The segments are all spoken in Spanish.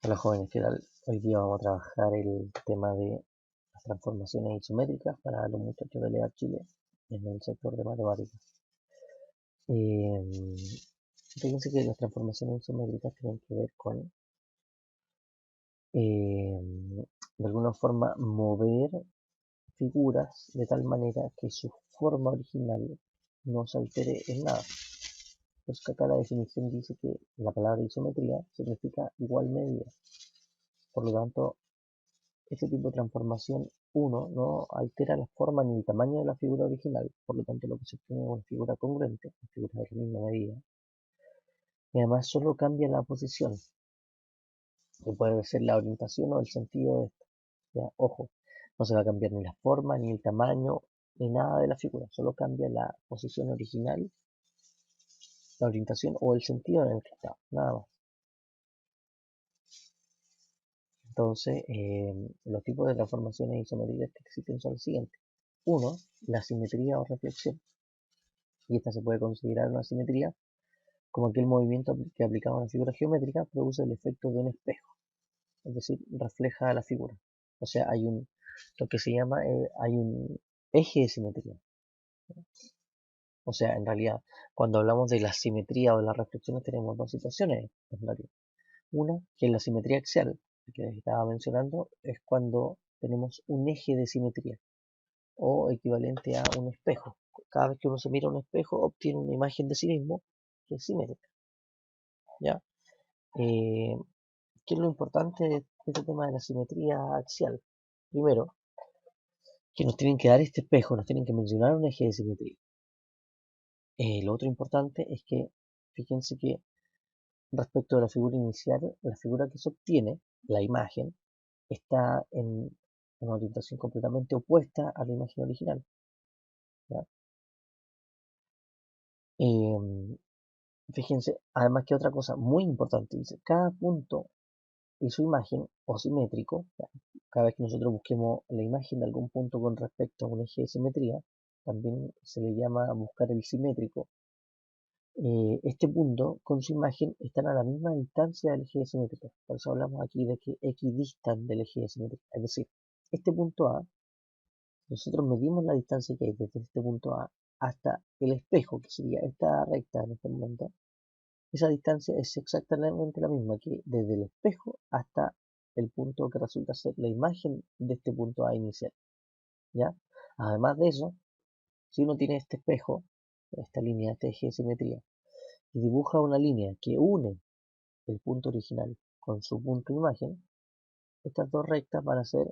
Hola jóvenes, ¿qué tal? Hoy día vamos a trabajar el tema de las transformaciones isométricas para los muchachos de LEAD Chile en el sector de matemáticas. Eh, Fíjense que las transformaciones isométricas tienen que ver con, eh, de alguna forma, mover figuras de tal manera que su forma original no se altere en nada. Pues que acá la definición dice que la palabra isometría significa igual medida. Por lo tanto, este tipo de transformación, uno, no altera la forma ni el tamaño de la figura original, por lo tanto lo que se obtiene es una figura congruente, una figura de la misma medida, y además solo cambia la posición, que puede ser la orientación o el sentido de esto. ¿Ya? Ojo, no se va a cambiar ni la forma, ni el tamaño, ni nada de la figura, solo cambia la posición original, la orientación o el sentido en el que está, nada más. Entonces, los tipos de transformaciones isométricas que existen son los siguientes. Uno, la simetría o reflexión. Y esta se puede considerar una simetría como aquel movimiento que aplicado a una figura geométrica produce el efecto de un espejo, es decir, refleja la figura. O sea, lo que se llama, hay un eje de simetría. O sea, en realidad, cuando hablamos de la simetría o de las reflexiones tenemos dos situaciones, en realidad. Una, que es la simetría axial, que les estaba mencionando, es cuando tenemos un eje de simetría o equivalente a un espejo. Cada vez que uno se mira a un espejo obtiene una imagen de sí mismo que es simétrica. ¿Ya? Eh, ¿Qué es lo importante de este tema de la simetría axial? Primero, que nos tienen que dar este espejo, nos tienen que mencionar un eje de simetría. Lo otro importante es que, fíjense que respecto de la figura inicial, la figura que se obtiene, la imagen, está en una orientación completamente opuesta a la imagen original. ¿Ya? Eh, Fíjense, además que otra cosa muy importante, dice, cada punto y su imagen o simétrico, cada vez que nosotros busquemos la imagen de algún punto con respecto a un eje de simetría, también se le llama buscar el simétrico. Este punto con su imagen están a la misma distancia del eje de simetría. Por eso hablamos aquí de que equidistan del eje de simetría. Es decir, este punto A, nosotros medimos la distancia que hay desde este punto A hasta el espejo, que sería esta recta en este momento. Esa distancia es exactamente la misma que desde el espejo hasta el punto que resulta ser la imagen de este punto A inicial. ¿Ya? Además de eso, si uno tiene este espejo, esta línea, este eje de simetría, y dibuja una línea que une el punto original con su punto imagen, estas dos rectas van a ser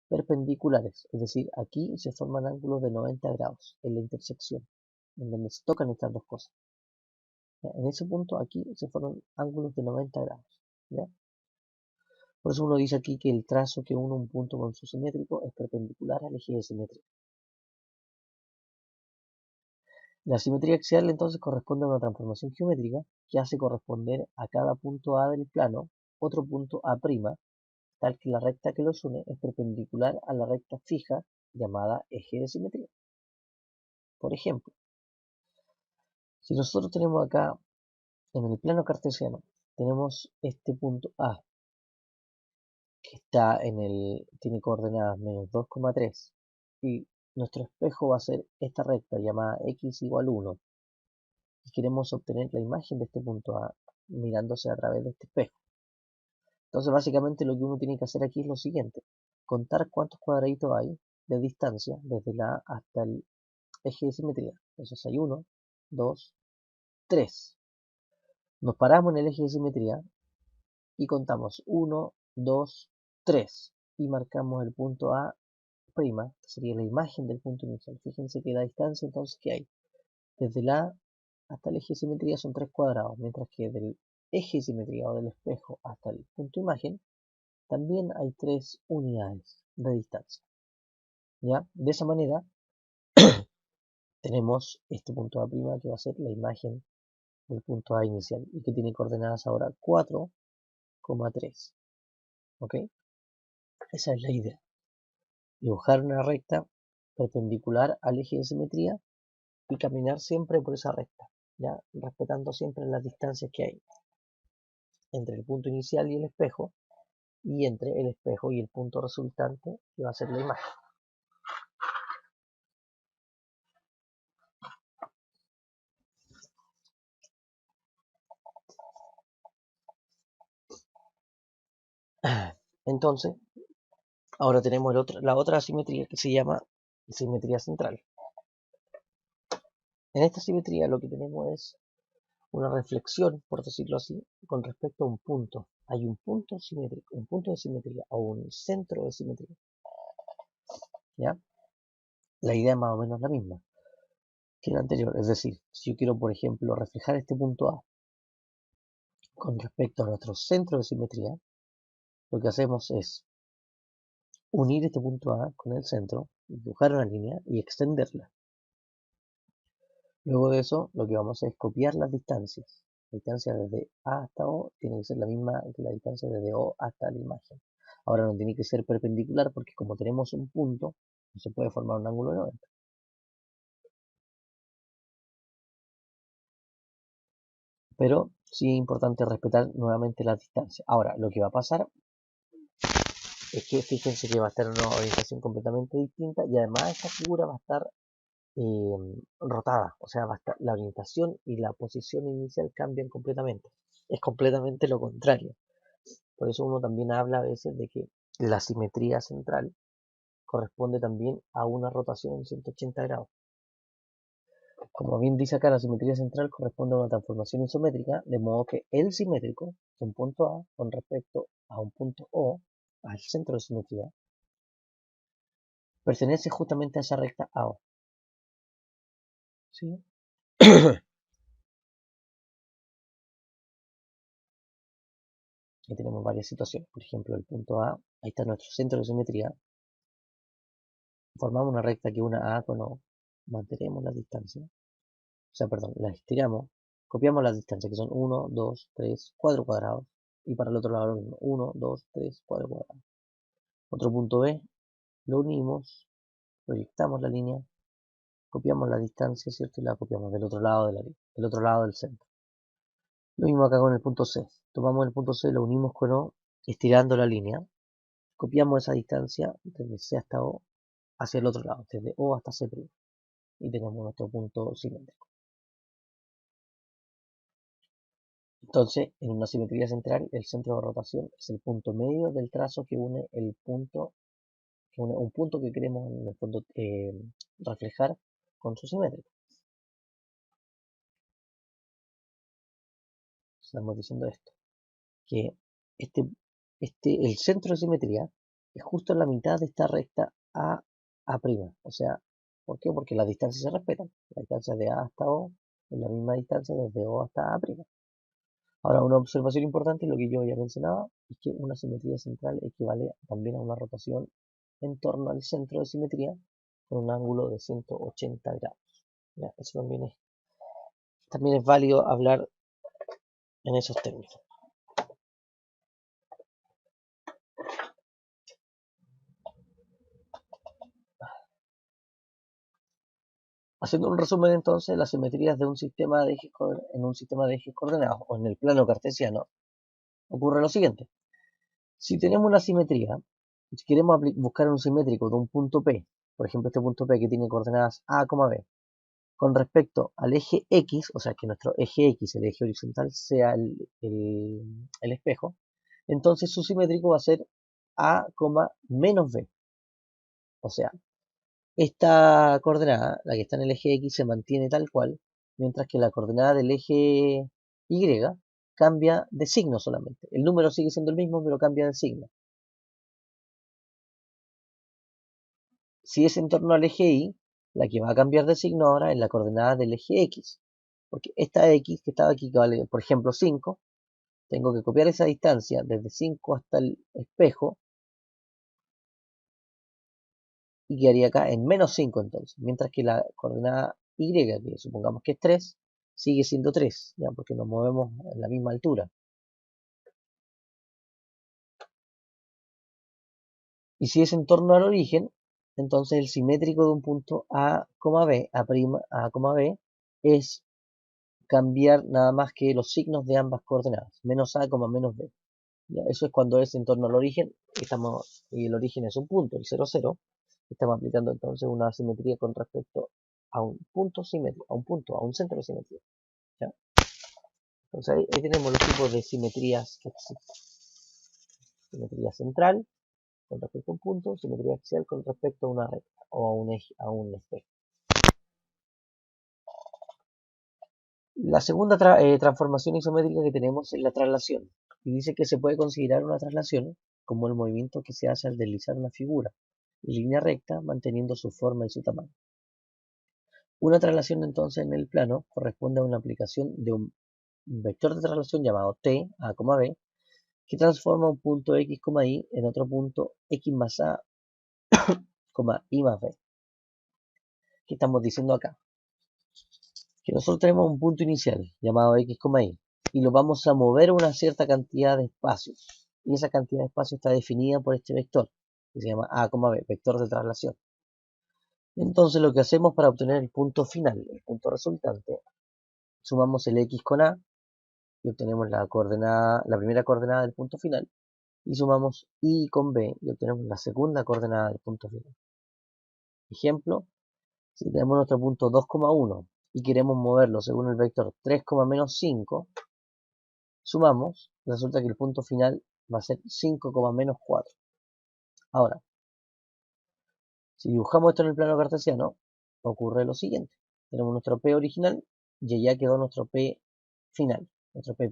perpendiculares, es decir, aquí se forman ángulos de 90 grados en la intersección, en donde se tocan estas dos cosas. ¿Ya? En ese punto aquí se forman ángulos de 90 grados. ¿Ya? Por eso uno dice aquí que el trazo que une un punto con su simétrico es perpendicular al eje de simetría. La simetría axial entonces corresponde a una transformación geométrica que hace corresponder a cada punto A del plano otro punto A', tal que la recta que los une es perpendicular a la recta fija llamada eje de simetría. Por ejemplo, si nosotros tenemos acá en el plano cartesiano, tenemos este punto A que está tiene coordenadas menos 2,3 y nuestro espejo va a ser esta recta llamada x igual 1 y queremos obtener la imagen de este punto A mirándose a través de este espejo. Entonces básicamente lo que uno tiene que hacer aquí es lo siguiente, contar cuántos cuadraditos hay de distancia desde la A hasta el eje de simetría. Entonces hay 1, 2, 3. Nos paramos en el eje de simetría y contamos 1, 2, 3 y marcamos el punto A', que sería la imagen del punto inicial. Fíjense que la distancia entonces que hay desde la A hasta el eje de simetría son 3 cuadrados, mientras que del eje de simetría o del espejo hasta el punto imagen también hay 3 unidades de distancia. ¿Ya? De esa manera tenemos este punto A' que va a ser la imagen del punto A inicial y que tiene coordenadas ahora 4,3. ¿Ok? Esa es la idea. Dibujar una recta perpendicular al eje de simetría y caminar siempre por esa recta, ya respetando siempre las distancias que hay. entre el punto inicial y el espejo, y entre el espejo y el punto resultante, que va a ser la imagen. Entonces, ahora tenemos la otra asimetría que se llama simetría central. En esta simetría lo que tenemos es una reflexión, por decirlo así, con respecto a un punto. Hay un punto simétrico, un punto de simetría o un centro de simetría. ¿Ya? La idea es más o menos la misma que la anterior. Es decir, si yo quiero, por ejemplo, reflejar este punto A con respecto a nuestro centro de simetría, lo que hacemos es unir este punto A con el centro, dibujar una línea y extenderla. Luego de eso, lo que vamos a hacer es copiar las distancias. La distancia desde A hasta O tiene que ser la misma que la distancia desde O hasta la imagen. Ahora no tiene que ser perpendicular porque como tenemos un punto, no se puede formar un ángulo de 90. Pero sí es importante respetar nuevamente las distancias. Ahora, lo que va a pasar es que fíjense que va a estar en una orientación completamente distinta y además esta figura va a estar rotada, o sea, va a estar, la orientación y la posición inicial cambian completamente. Es completamente lo contrario. Por eso uno también habla a veces de que la simetría central corresponde también a una rotación en 180 grados. Como bien dice acá, la simetría central corresponde a una transformación isométrica, de modo que el simétrico de un punto A con respecto a un punto O, al centro de simetría, pertenece justamente a esa recta AO. ¿Sí? Aquí tenemos varias situaciones. Por ejemplo, el punto A, ahí está nuestro centro de simetría. Formamos una recta que una A con O. Mantenemos la distancia. O sea, perdón, la estiramos. Copiamos las distancias que son 1, 2, 3, 4 cuadrados. Y para el otro lado lo mismo. 1, 2, 3, 4 cuadrados. Otro punto B, lo unimos, proyectamos la línea, copiamos la distancia, ¿cierto? Y la copiamos del otro lado de la línea, del otro lado del centro. Lo mismo acá con el punto C. Tomamos el punto C, lo unimos con O, estirando la línea. Copiamos esa distancia desde C hasta O hacia el otro lado, desde O hasta C'. Y tenemos nuestro punto simétrico. Entonces, en una simetría central, el centro de rotación es el punto medio del trazo que une el punto, un punto que queremos en el fondo reflejar con su simétrico. Estamos diciendo esto, que este, el centro de simetría es justo en la mitad de esta recta A'. O sea, ¿por qué? Porque las distancias se respetan. La distancia de A hasta O es la misma distancia desde O hasta A'. Ahora, una observación importante, lo que yo ya mencionaba, es que una simetría central equivale también a una rotación en torno al centro de simetría con un ángulo de 180 grados. ¿Ya? Eso también es válido hablar en esos términos. Haciendo un resumen entonces, las simetrías de un sistema de ejes en un sistema de ejes coordenados o en el plano cartesiano, ocurre lo siguiente. Si tenemos una simetría, si queremos buscar un simétrico de un punto P, por ejemplo este punto P que tiene coordenadas A, B, con respecto al eje X, o sea que nuestro eje X, el eje horizontal, sea el espejo, entonces su simétrico va a ser A, menos B. O sea, esta coordenada, la que está en el eje X, se mantiene tal cual, mientras que la coordenada del eje Y cambia de signo solamente. El número sigue siendo el mismo, pero cambia de signo. Si es en torno al eje Y, la que va a cambiar de signo ahora es la coordenada del eje X. Porque esta X que estaba aquí, que vale, por ejemplo, 5, tengo que copiar esa distancia desde 5 hasta el espejo y quedaría acá en menos 5 entonces. Mientras que la coordenada Y, que supongamos que es 3, sigue siendo 3, ¿ya? Porque nos movemos en la misma altura. Y si es en torno al origen, entonces el simétrico de un punto A, B, A', B, es cambiar nada más que los signos de ambas coordenadas, menos a, menos b. ¿Ya? Eso es cuando es en torno al origen, y el origen es un punto, el 0, 0. Estamos aplicando entonces una asimetría con respecto a un punto simétrico, a un centro de simetría. ¿Ya? Entonces ahí tenemos los tipos de simetrías que existen. Simetría central con respecto a un punto, simetría axial con respecto a una recta o a un eje, a un espejo. La segunda transformación isométrica que tenemos es la traslación. Y dice que se puede considerar una traslación como el movimiento que se hace al deslizar una figura en línea recta manteniendo su forma y su tamaño. Una traslación entonces en el plano corresponde a una aplicación de un vector de traslación llamado t, a, b, que transforma un punto x, y en otro punto x más a, y más b. ¿Qué estamos diciendo acá? Que nosotros tenemos un punto inicial llamado x, y lo vamos a mover una cierta cantidad de espacios. Y esa cantidad de espacio está definida por este vector, que se llama a, b, vector de traslación. Entonces lo que hacemos para obtener el punto final, el punto resultante, sumamos el x con a y obtenemos la primera coordenada del punto final, y sumamos y con b y obtenemos la segunda coordenada del punto final. Ejemplo, si tenemos nuestro punto 2,1 y queremos moverlo según el vector 3, menos 5, sumamos, resulta que el punto final va a ser 5, menos 4. Ahora, si dibujamos esto en el plano cartesiano, ocurre lo siguiente. Tenemos nuestro P original y ya quedó nuestro P final, nuestro P'.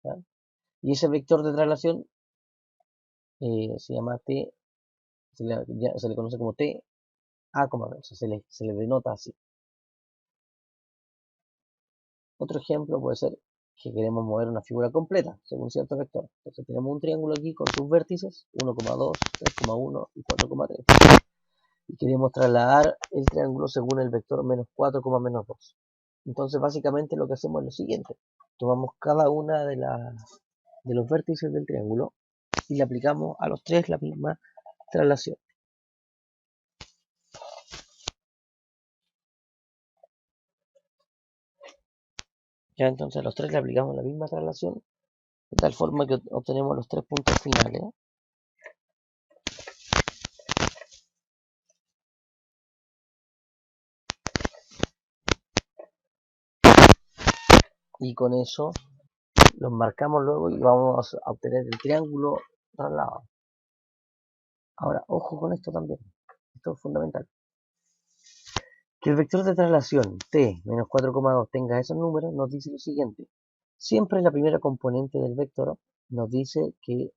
¿Ya? Y ese vector de traslación se llama T, se le conoce como T, A, B, o sea, se le denota así. Otro ejemplo puede ser que queremos mover una figura completa según cierto vector. Entonces tenemos un triángulo aquí con sus vértices 1,2, 3,1 y 4,3. Y queremos trasladar el triángulo según el vector menos 4, menos 2. Entonces básicamente lo que hacemos es lo siguiente. Tomamos cada una de los vértices del triángulo y le aplicamos a los tres la misma traslación. Ya entonces a los tres le aplicamos la misma traslación de tal forma que obtenemos los tres puntos finales. Y con eso los marcamos luego y vamos a obtener el triángulo trasladado. Ahora, ojo con esto también. Esto es fundamental. Que el vector de traslación t menos 4,2 tenga esos números nos dice lo siguiente. Siempre la primera componente del vector nos dice que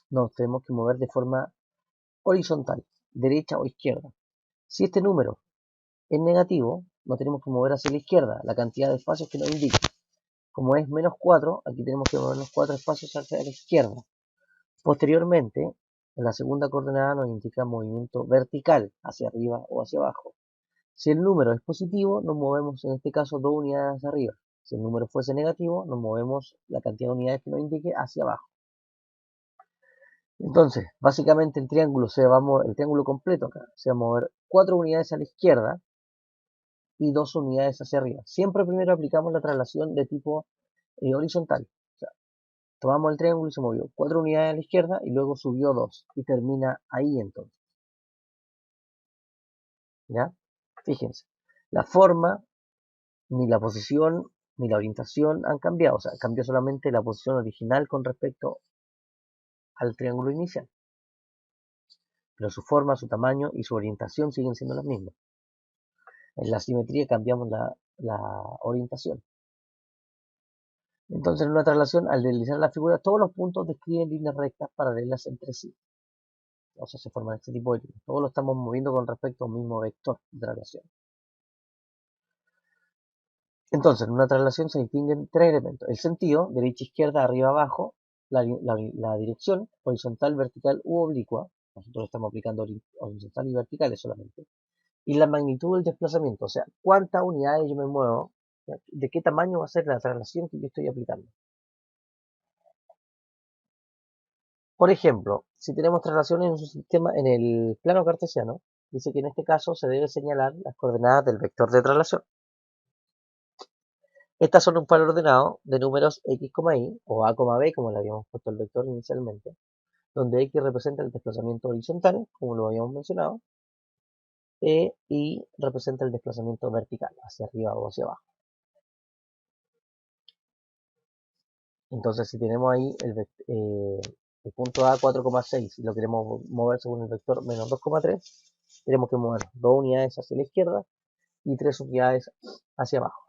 nos tenemos que mover de forma horizontal, derecha o izquierda. Si este número es negativo, nos tenemos que mover hacia la izquierda, la cantidad de espacios que nos indica. Como es menos 4, aquí tenemos que movernos 4 espacios hacia la izquierda. Posteriormente, en la segunda coordenada nos indica movimiento vertical, hacia arriba o hacia abajo. Si el número es positivo, nos movemos en este caso 2 unidades hacia arriba. Si el número fuese negativo, nos movemos la cantidad de unidades que nos indique hacia abajo. Entonces, básicamente el triángulo el triángulo completo acá se va a mover 4 unidades a la izquierda y 2 unidades hacia arriba. Siempre primero aplicamos la traslación de tipo horizontal. O sea, tomamos el triángulo y se movió 4 unidades a la izquierda y luego subió 2 y termina ahí entonces. ¿Ya? Fíjense, la forma, ni la posición, ni la orientación han cambiado. O sea, cambió solamente la posición original con respecto al triángulo inicial. Pero su forma, su tamaño y su orientación siguen siendo las mismas. En la simetría cambiamos la orientación. Entonces, en una traslación, al deslizar la figura, todos los puntos describen líneas rectas paralelas entre sí. O sea, se forman este tipo de líneas. Todos lo estamos moviendo con respecto a un mismo vector de traslación. Entonces, en una traslación se distinguen tres elementos. El sentido, derecha, izquierda, arriba, abajo. La dirección, horizontal, vertical u oblicua. Nosotros estamos aplicando horizontal y verticales solamente. Y la magnitud del desplazamiento, o sea, cuántas unidades yo me muevo, de qué tamaño va a ser la traslación que yo estoy aplicando. Por ejemplo, si tenemos traslaciones en un sistema en el plano cartesiano, dice que en este caso se debe señalar las coordenadas del vector de traslación. Estas son un par ordenado de números x, y o a, b, como le habíamos puesto el vector inicialmente, donde x representa el desplazamiento horizontal, como lo habíamos mencionado, y representa el desplazamiento vertical, hacia arriba o hacia abajo. Entonces, si tenemos ahí el punto A 4,6 y lo queremos mover según el vector menos 2,3, tenemos que mover 2 unidades hacia la izquierda y 3 unidades hacia abajo.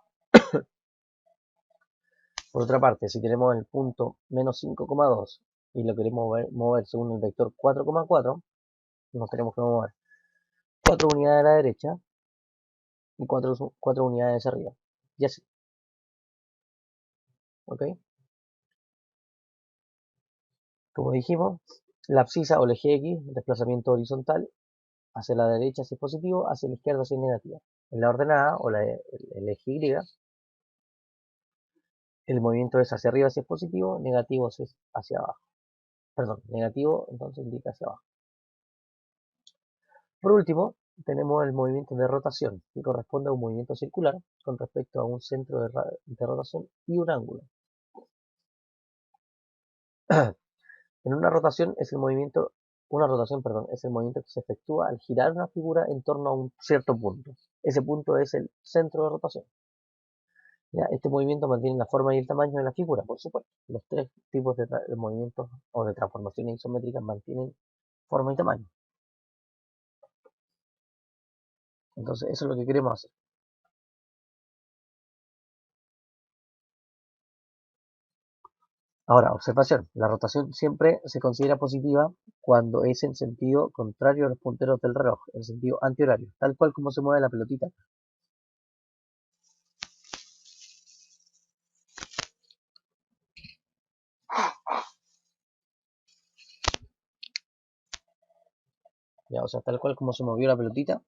Por otra parte, si tenemos el punto menos 5,2 y lo queremos mover según el vector 4,4, nos tenemos que mover 4 unidades a la derecha y 4 unidades arriba. Y así. ¿Ok? Como dijimos, la abscisa o el eje X, desplazamiento horizontal, hacia la derecha si es positivo, hacia la izquierda si es negativo. En la ordenada o el eje Y, el movimiento es hacia arriba si es positivo, negativo si es hacia abajo. Perdón, negativo entonces indica hacia abajo. Por último, tenemos el movimiento de rotación, que corresponde a un movimiento circular con respecto a un centro de rotación y un ángulo. En una rotación es el movimiento, es el movimiento que se efectúa al girar una figura en torno a un cierto punto. Ese punto es el centro de rotación. ¿Ya? Este movimiento mantiene la forma y el tamaño de la figura, por supuesto. Los tres tipos de movimientos o de transformaciones isométricas mantienen forma y tamaño. Entonces, eso es lo que queremos hacer. Ahora, observación. La rotación siempre se considera positiva cuando es en sentido contrario a los punteros del reloj, en sentido antihorario, tal cual como se mueve la pelotita. ¿Ya? O sea, tal cual como se movió la pelotita,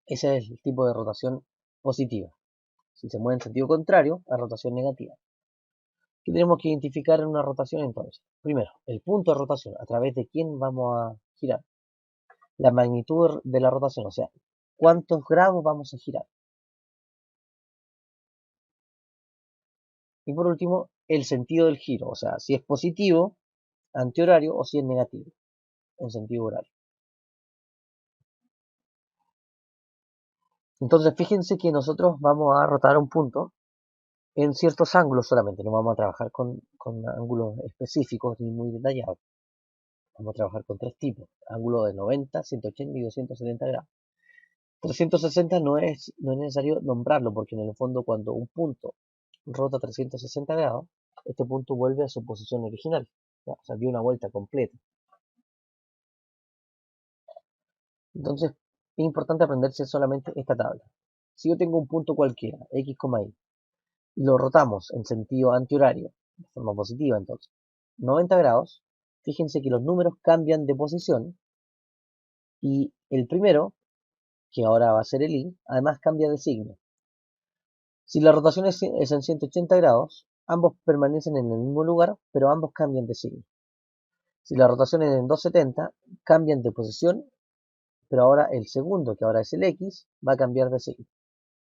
ese es el tipo de rotación positiva. Si se mueve en sentido contrario, la rotación negativa. ¿Qué tenemos que identificar en una rotación entonces? Primero, el punto de rotación, a través de quién vamos a girar. La magnitud de la rotación, o sea, cuántos grados vamos a girar. Y por último, el sentido del giro, o sea, si es positivo, antihorario, o si es negativo, en sentido horario. Entonces, fíjense que nosotros vamos a rotar un punto en ciertos ángulos solamente, no vamos a trabajar con ángulos específicos ni muy detallados. Vamos a trabajar con tres tipos, ángulo de 90, 180 y 270 grados. 360 no es necesario nombrarlo porque en el fondo cuando un punto rota 360 grados, este punto vuelve a su posición original, ¿ya? O sea, dio una vuelta completa. Entonces, es importante aprenderse solamente esta tabla. Si yo tengo un punto cualquiera, x, y, y lo rotamos en sentido antihorario, de forma positiva entonces, 90 grados, fíjense que los números cambian de posición y el primero, que ahora va a ser el y, además cambia de signo. Si la rotación es en 180 grados, ambos permanecen en el mismo lugar, pero ambos cambian de signo. Si la rotación es en 270, cambian de posición, pero ahora el segundo, que ahora es el x, va a cambiar de signo.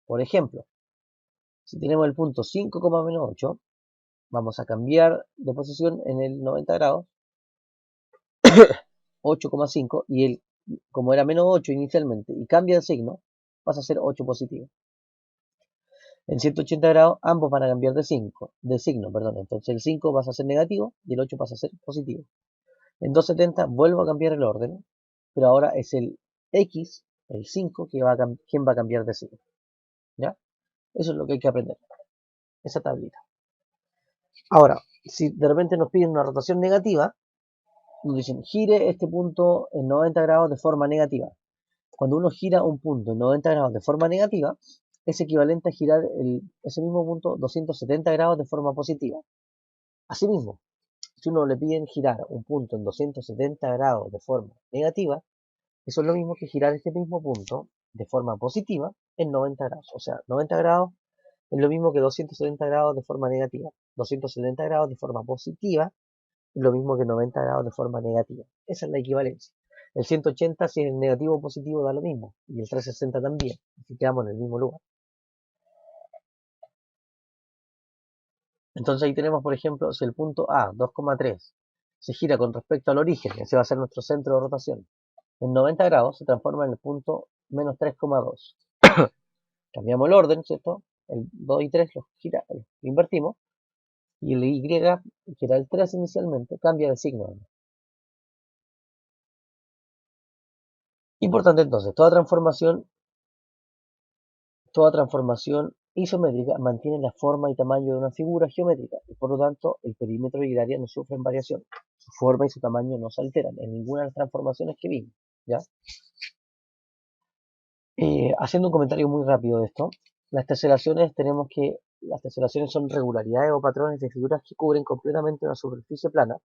Por ejemplo, si tenemos el punto 5,-8, vamos a cambiar de posición en el 90 grados, 8,5, y como era menos 8 inicialmente y cambia de signo, pasa a ser 8 positivo. En 180 grados ambos van a cambiar de signo, perdón. Entonces el 5 pasa a ser negativo y el 8 pasa a ser positivo. En 270 vuelvo a cambiar el orden, pero ahora es el X, el 5, quien va a cambiar de signo. ¿Ya? Eso es lo que hay que aprender. Esa tablita. Ahora, si de repente nos piden una rotación negativa, nos dicen gire este punto en 90 grados de forma negativa. Cuando uno gira un punto en 90 grados de forma negativa, es equivalente a girar ese mismo punto 270 grados de forma positiva. Asimismo, si uno le piden girar un punto en 270 grados de forma negativa, eso es lo mismo que girar este mismo punto de forma positiva en 90 grados. O sea, 90 grados es lo mismo que 270 grados de forma negativa. 270 grados de forma positiva es lo mismo que 90 grados de forma negativa. Esa es la equivalencia. El 180 si es negativo o positivo da lo mismo. Y el 360 también. Así quedamos en el mismo lugar. Entonces ahí tenemos, por ejemplo, si el punto A, 2,3, se gira con respecto al origen, ese va a ser nuestro centro de rotación, en 90 grados, se transforma en el punto menos 3,2. Cambiamos el orden, ¿cierto? El 2 y 3 los invertimos, y el Y, que era el 3 inicialmente, cambia de signo. Importante entonces, toda transformación isométrica mantiene la forma y tamaño de una figura geométrica y por lo tanto el perímetro y el área no sufren variación. Su forma y su tamaño no se alteran en ninguna de las transformaciones que vimos. ¿Ya? Haciendo un comentario muy rápido de esto, las teselaciones son regularidades o patrones de figuras que cubren completamente una superficie plana,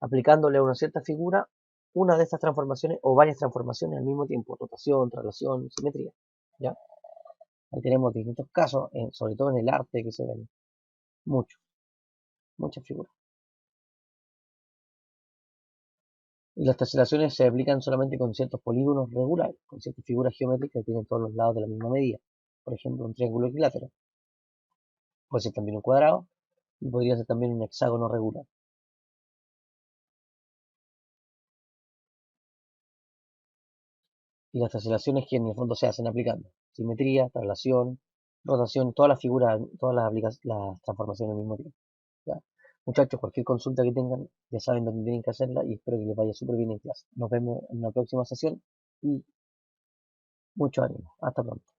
aplicándole a una cierta figura una de estas transformaciones o varias transformaciones al mismo tiempo, rotación, traslación, simetría. ¿Ya? Ahí tenemos distintos casos, sobre todo en el arte, que se ven muchas figuras. Y las teselaciones se aplican solamente con ciertos polígonos regulares, con ciertas figuras geométricas que tienen todos los lados de la misma medida. Por ejemplo, un triángulo equilátero. Puede ser también un cuadrado y podría ser también un hexágono regular. Y las teselaciones que en el fondo se hacen aplicando simetría, traslación, rotación, todas las figuras, todas las transformaciones al mismo tiempo. ¿Ya? Muchachos, cualquier consulta que tengan, ya saben dónde tienen que hacerla y espero que les vaya súper bien en clase. Nos vemos en la próxima sesión y mucho ánimo. Hasta pronto.